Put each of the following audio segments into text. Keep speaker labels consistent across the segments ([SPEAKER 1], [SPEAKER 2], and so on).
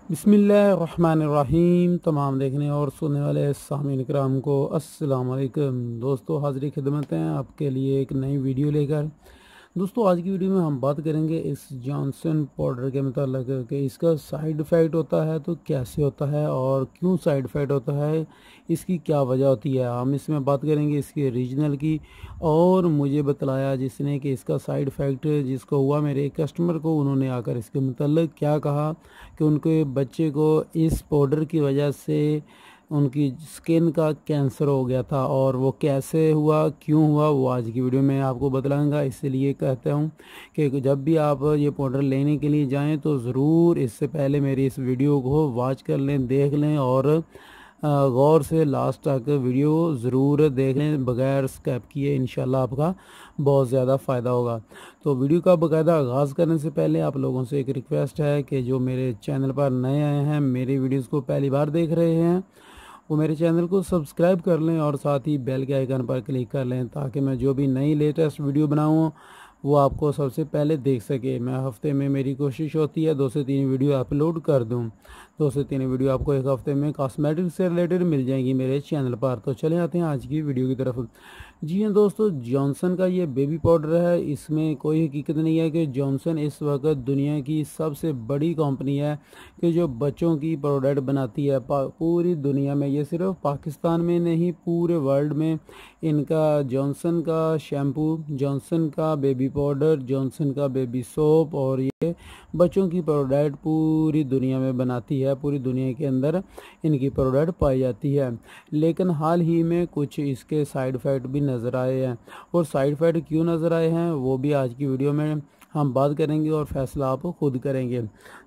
[SPEAKER 1] बिस्मिल्लाहिर्रहमानिर्रहीम। तमाम देखने और सुनने वाले सामीन कराम को अस्सलाम वालेकुम। दोस्तों, हाज़िर खिदमत हैं आपके लिए एक नई वीडियो लेकर। दोस्तों, आज की वीडियो में हम बात करेंगे इस जॉनसन पाउडर के मतलब कि इसका साइड इफ़ेक्ट होता है तो कैसे होता है और क्यों साइड इफ़ेक्ट होता है, इसकी क्या वजह होती है। हम इसमें बात करेंगे इसकी ओरिजिनल की। और मुझे बतलाया जिसने कि इसका साइड इफ़ेक्ट जिसको हुआ, मेरे एक कस्टमर को, उन्होंने आकर इसके मतलब क्या कहा कि उनके बच्चे को इस पाउडर की वजह से उनकी स्किन का कैंसर हो गया था और वो कैसे हुआ, क्यों हुआ, वो आज की वीडियो में आपको बतलाऊंगा। इसलिए कहता हूँ कि जब भी आप ये पाउडर लेने के लिए जाएं तो ज़रूर इससे पहले मेरी इस वीडियो को वॉच कर लें, देख लें और गौर से लास्ट तक वीडियो ज़रूर देख लें बगैर स्किप किए। इंशाल्लाह आपका बहुत ज़्यादा फ़ायदा होगा। तो वीडियो का बाकायदा आगाज़ करने से पहले आप लोगों से एक रिक्वेस्ट है कि जो मेरे चैनल पर नए आए हैं, मेरी वीडियोस को पहली बार देख रहे हैं, वो मेरे चैनल को सब्सक्राइब कर लें और साथ ही बेल के आइकन पर क्लिक कर लें ताकि मैं जो भी नई लेटेस्ट वीडियो बनाऊँ वो आपको सबसे पहले देख सके। मैं हफ्ते में, मेरी कोशिश होती है 2 से 3 वीडियो अपलोड कर दूं। 2 से 3 वीडियो आपको एक हफ्ते में कॉस्मेटिक से रिलेटेड मिल जाएंगी मेरे चैनल पर। तो चले आते हैं आज की वीडियो की तरफ। जी हाँ दोस्तों, जॉनसन का ये बेबी पाउडर है। इसमें कोई हकीकत नहीं है कि जॉनसन इस वक्त दुनिया की सबसे बड़ी कंपनी है कि जो बच्चों की प्रोडक्ट बनाती है पूरी दुनिया में। ये सिर्फ पाकिस्तान में नहीं, पूरे वर्ल्ड में इनका जॉनसन का शैम्पू, जॉनसन का बेबी पाउडर, जॉनसन का बेबी सोप और ये बच्चों की प्रोडक्ट पूरी दुनिया में बनाती है। पूरी दुनिया के अंदर इनकी प्रोडक्ट पाई जाती है। लेकिन हाल ही में कुछ इसके साइड इफ़ेक्ट भी नज़र आए हैं। और साइड इफ़ेक्ट क्यों नज़र आए हैं वो भी आज की वीडियो में हम बात करेंगे और फैसला आप खुद करेंगे।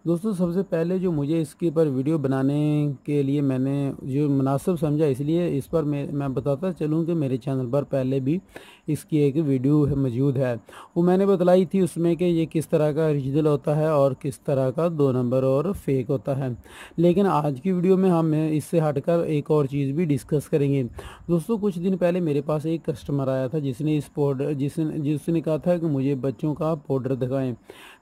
[SPEAKER 1] दोस्तों, सबसे पहले जो मुझे इसके पर वीडियो बनाने के लिए मैंने जो मुनासिब समझा, इसलिए इस पर मैं बताता चलूँ कि मेरे चैनल पर पहले भी इसकी एक वीडियो मौजूद है। वो मैंने बतलाई थी उसमें कि ये किस तरह का ओरिजिनल होता है और किस तरह का 2 नंबर और फेक होता है। लेकिन आज की वीडियो में हम इससे हटकर एक और चीज़ भी डिस्कस करेंगे। दोस्तों, कुछ दिन पहले मेरे पास एक कस्टमर आया था जिसने इस पाउडर जिसने कहा था कि मुझे बच्चों का पाउडर दिखाएं।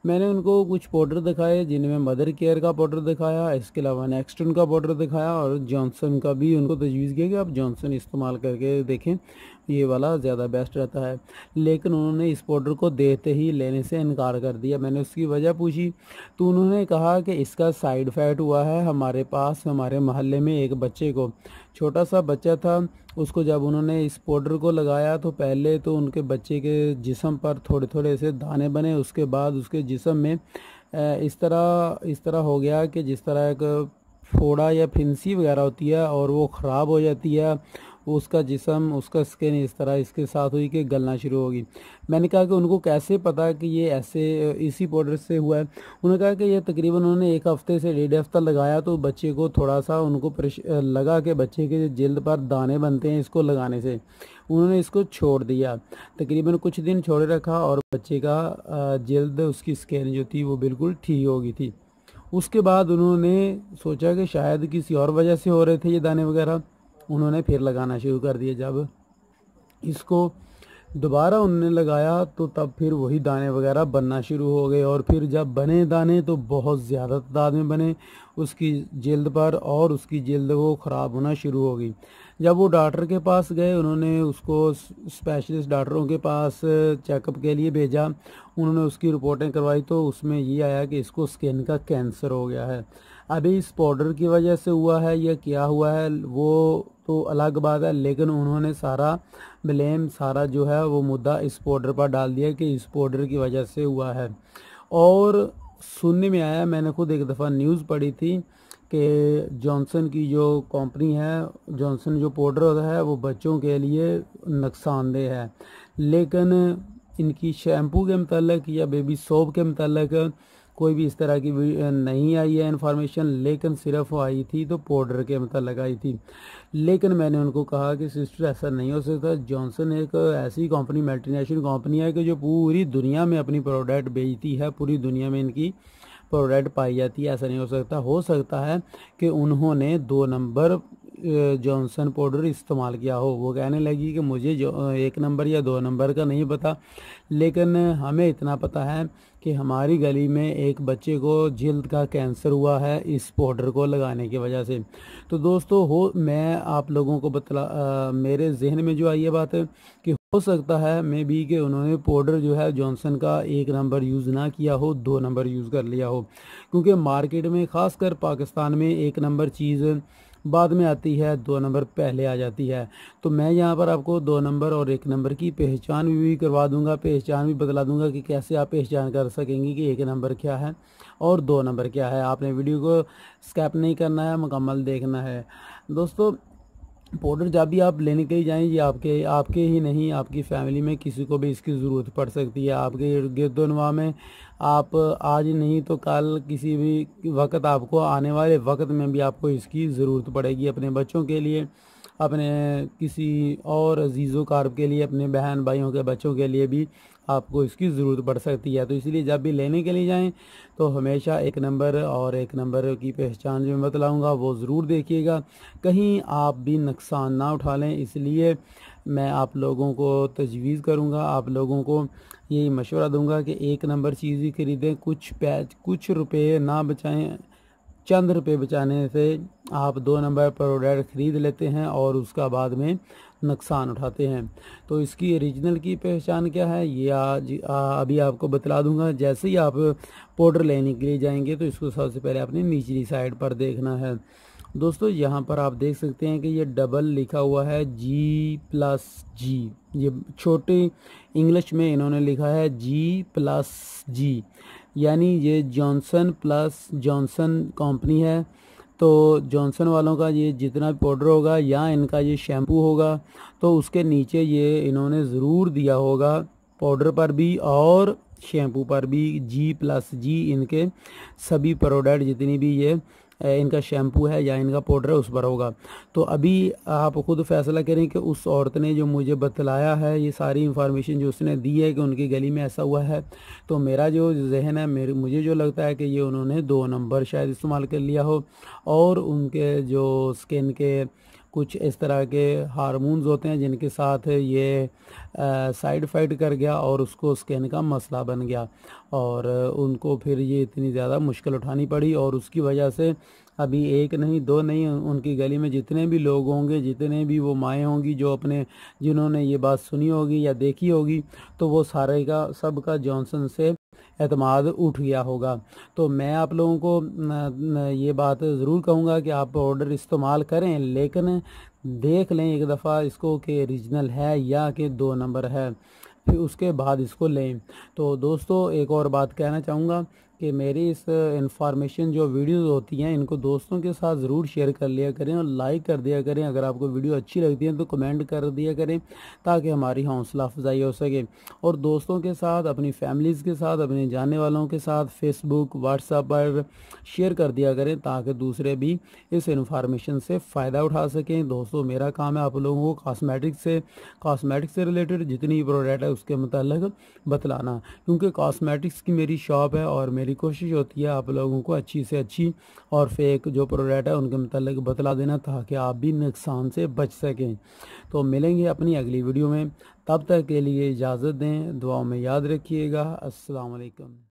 [SPEAKER 1] मैंने उनको कुछ पाउडर दिखाए जिनमें मदर केयर का पाउडर दिखाया, इसके अलावा नेक्स्टन का पाउडर दिखाया और जॉनसन का भी उनको तजवीज़ किया कि आप जॉनसन इस्तेमाल करके देखें, ये वाला ज़्यादा बेस्ट रहता है। लेकिन उन्होंने इस पाउडर को देते ही लेने से इनकार कर दिया। मैंने उसकी वजह पूछी तो उन्होंने कहा कि इसका साइड इफ़ेक्ट हुआ है हमारे पास, हमारे मोहल्ले में एक बच्चे को, छोटा सा बच्चा था, उसको जब उन्होंने इस पाउडर को लगाया तो पहले तो उनके बच्चे के जिस्म पर थोड़े थोड़े से दाने बने। उसके बाद उसके जिस्म में इस तरह हो गया कि जिस तरह एक फोड़ा या फिंसी वगैरह होती है और वो ख़राब हो जाती है। उसका जिस्म, उसका स्किन इस तरह इसके साथ हुई कि गलना शुरू होगी। मैंने कहा कि उनको कैसे पता कि ये ऐसे इसी पाउडर से हुआ है। उन्होंने कहा कि ये तकरीबन उन्होंने 1 हफ्ते से 1.5 हफ्ता लगाया तो बच्चे को थोड़ा सा उनको लगा कि बच्चे के जिल्द पर दाने बनते हैं इसको लगाने से। उन्होंने इसको छोड़ दिया, तकरीबन कुछ दिन छोड़े रखा और बच्चे का जिल्द, उसकी स्किन जो थी वो बिल्कुल ठीक हो गई थी। उसके बाद उन्होंने सोचा कि शायद किसी और वजह से हो रहे थे ये दाने वगैरह। उन्होंने फिर लगाना शुरू कर दिया। जब इसको दोबारा उन्होंने लगाया तो तब फिर वही दाने वगैरह बनना शुरू हो गए और फिर जब बने दाने तो बहुत ज़्यादा तादाद में बने उसकी जिल्द पर और उसकी जिल्द वो ख़राब होना शुरू हो गई। जब वो डॉक्टर के पास गए, उन्होंने उसको स्पेशलिस्ट डॉक्टरों के पास चेकअप के लिए भेजा। उन्होंने उसकी रिपोर्टें करवाई तो उसमें ये आया कि इसको स्किन का कैंसर हो गया है। अभी इस पाउडर की वजह से हुआ है या क्या हुआ है वो तो अलग बात है, लेकिन उन्होंने सारा ब्लेम, सारा जो है वो मुद्दा इस पाउडर पर डाल दिया कि इस पाउडर की वजह से हुआ है। और सुनने में आया, मैंने खुद एक दफ़ा न्यूज़ पढ़ी थी कि जॉनसन की जो कंपनी है, जॉनसन जो पाउडर होता है वो बच्चों के लिए नुकसानदेह है। लेकिन इनकी शैम्पू के मतलब या बेबी सोप के मतलब कोई भी इस तरह की नहीं आई है इन्फॉर्मेशन, लेकिन सिर्फ आई थी तो पाउडर के मतलब आई थी। लेकिन मैंने उनको कहा कि सिस्टर ऐसा नहीं हो सकता। जॉनसन एक ऐसी कंपनी, मल्टीनेशनल कंपनी है कि जो पूरी दुनिया में अपनी प्रोडक्ट बेचती है, पूरी दुनिया में इनकी प्रोडक्ट पाई जाती है। ऐसा नहीं हो सकता। हो सकता है कि उन्होंने 2 नंबर जॉनसन पाउडर इस्तेमाल किया हो। वो कहने लगी कि मुझे जो 1 नंबर या 2 नंबर का नहीं पता, लेकिन हमें इतना पता है कि हमारी गली में एक बच्चे को जल्द का कैंसर हुआ है इस पाउडर को लगाने की वजह से। तो दोस्तों मैं आप लोगों को मेरे जहन में जो आई ये बात है कि हो सकता है मे बी कि उन्होंने पाउडर जो है जॉनसन का 1 नंबर यूज़ ना किया हो, 2 नंबर यूज़ कर लिया हो, क्योंकि मार्केट में ख़ासकर पाकिस्तान में 1 नंबर चीज़ बाद में आती है, 2 नंबर पहले आ जाती है। तो मैं यहाँ पर आपको 2 नंबर और 1 नंबर की पहचान भी करवा दूंगा, पहचान भी बतला दूंगा कि कैसे आप पहचान कर सकेंगे कि 1 नंबर क्या है और 2 नंबर क्या है। आपने वीडियो को स्किप नहीं करना है, मुकम्मल देखना है। दोस्तों पाउडर जब भी आप लेने के लिए जाएं, ये आपके ही नहीं, आपकी फैमिली में किसी को भी इसकी ज़रूरत पड़ सकती है। आपके इर्द गिर्द में आप आज नहीं तो कल किसी भी वक्त, आपको आने वाले वक्त में भी आपको इसकी ज़रूरत पड़ेगी। अपने बच्चों के लिए, अपने किसी और अजीज़ो कारब के लिए, अपने बहन भाइयों के बच्चों के लिए भी आपको इसकी ज़रूरत पड़ सकती है। तो इसलिए जब भी लेने के लिए जाएं तो हमेशा 1 नंबर और 1 नंबर की पहचान जो मैं बतलाऊँगा वो ज़रूर देखिएगा, कहीं आप भी नुकसान ना उठा लें। इसलिए मैं आप लोगों को तजवीज़ करूँगा, आप लोगों को यही मशवरा दूंगा कि 1 नंबर चीज़ ही खरीदें, कुछ रुपये ना बचाएं। चंद रुपये बचाने से आप 2 नंबर प्रोडक्ट ख़रीद लेते हैं और उसका बाद में नुकसान उठाते हैं। तो इसकी ओरिजिनल की पहचान क्या है ये अभी आपको बतला दूंगा। जैसे ही आप पाउडर लेने के लिए जाएंगे तो इसको सबसे पहले आपने निचली साइड पर देखना है। दोस्तों यहाँ पर आप देख सकते हैं कि ये डबल लिखा हुआ है G+G, ये छोटे इंग्लिश में इन्होंने लिखा है G+G, यानी ये जॉनसन प्लस जॉनसन कंपनी है। तो जॉनसन वालों का ये जितना भी पाउडर होगा या इनका ये शैम्पू होगा तो उसके नीचे ये इन्होंने ज़रूर दिया होगा, पाउडर पर भी और शैम्पू पर भी G+G, इनके सभी प्रोडक्ट जितनी भी ये इनका शैम्पू है या इनका पाउडर है उस पर होगा। तो अभी आप खुद फैसला करें कि उस औरत ने जो मुझे बतलाया है, ये सारी इंफॉर्मेशन जो उसने दी है कि उनकी गली में ऐसा हुआ है, तो मेरा जो जहन है, मुझे जो लगता है कि ये उन्होंने 2 नंबर शायद इस्तेमाल कर लिया हो और उनके जो स्किन के कुछ इस तरह के हार्मोन्स होते हैं जिनके साथ ये साइड इफ़ेक्ट कर गया और उसको स्किन का मसला बन गया और उनको फिर ये इतनी ज़्यादा मुश्किल उठानी पड़ी और उसकी वजह से अभी 1 नहीं 2 नहीं, उनकी गली में जितने भी लोग होंगे, जितने भी वो माएँ होंगी जो जिन्होंने ये बात सुनी होगी या देखी होगी, तो वो सारे का सब का जॉनसन से एतमाद उठ गया होगा। तो मैं आप लोगों को ये बात ज़रूर कहूँगा कि आप पाउडर इस्तेमाल करें, लेकिन देख लें एक दफ़ा इसको कि ओरिजिनल है या कि 2 नंबर है, फिर उसके बाद इसको लें। तो दोस्तों एक और बात कहना चाहूँगा कि मेरी इस इंफॉर्मेशन जो वीडियोस होती हैं इनको दोस्तों के साथ ज़रूर शेयर कर लिया करें और लाइक कर दिया करें। अगर आपको वीडियो अच्छी लगती है तो कमेंट कर दिया करें ताकि हमारी हौसला अफजाई हो सके। और दोस्तों के साथ, अपनी फैमिलीज़ के साथ, अपने जानने वालों के साथ फेसबुक व्हाट्सएप पर शेयर कर दिया करें ताकि दूसरे भी इस इंफॉर्मेशन से फ़ायदा उठा सकें। दोस्तों मेरा काम है आप लोगों को कॉस्मेटिक्स से रिलेटेड जितनी प्रोडक्ट है उसके मतलब बतलाना, क्योंकि कॉस्मेटिक्स की मेरी शॉप है और मेरी कोशिश होती है आप लोगों को अच्छी से अच्छी और फेक जो प्रोडक्ट है उनके मतलब बतला देना ताकि आप भी नुकसान से बच सकें। तो मिलेंगे अपनी अगली वीडियो में, तब तक के लिए इजाज़त दें, दुआओं में याद रखिएगा। अस्सलाम वालेकुम।